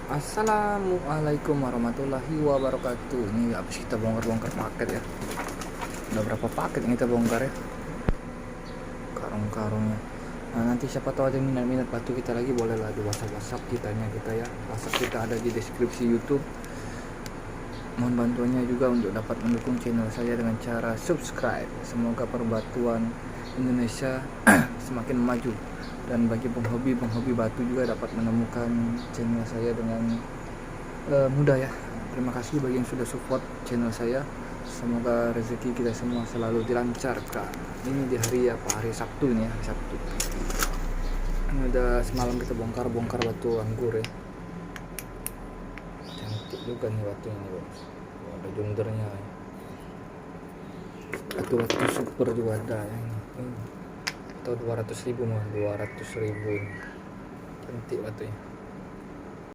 Assalamualaikum warahmatullahi wabarakatuh. Ini habis kita bongkar-bongkar paket ya. Udah berapa paket yang kita bongkar ya? Karung-karungnya. Nah, nanti siapa tahu ada minat-minat batu kita lagi, bolehlah di WhatsApp kitanya kita ya. WhatsApp kita ada di deskripsi YouTube. Mohon bantuannya juga untuk dapat mendukung channel saya dengan cara subscribe. Semoga perbatuan Indonesia semakin maju, dan bagi penghobi batu juga dapat menemukan channel saya dengan mudah ya. Terima kasih bagi yang sudah support channel saya. Semoga rezeki kita semua selalu dilancarkan. Ini di hari hari Sabtu ini ya, hari Sabtu. Ini udah semalam kita bongkar batu anggur ya. Cantik juga nih batu ini bos. Ada jundernya ya. Batu super juga ada ya. Atau 200.000 mah, 200.000 ini. Cantik batunya.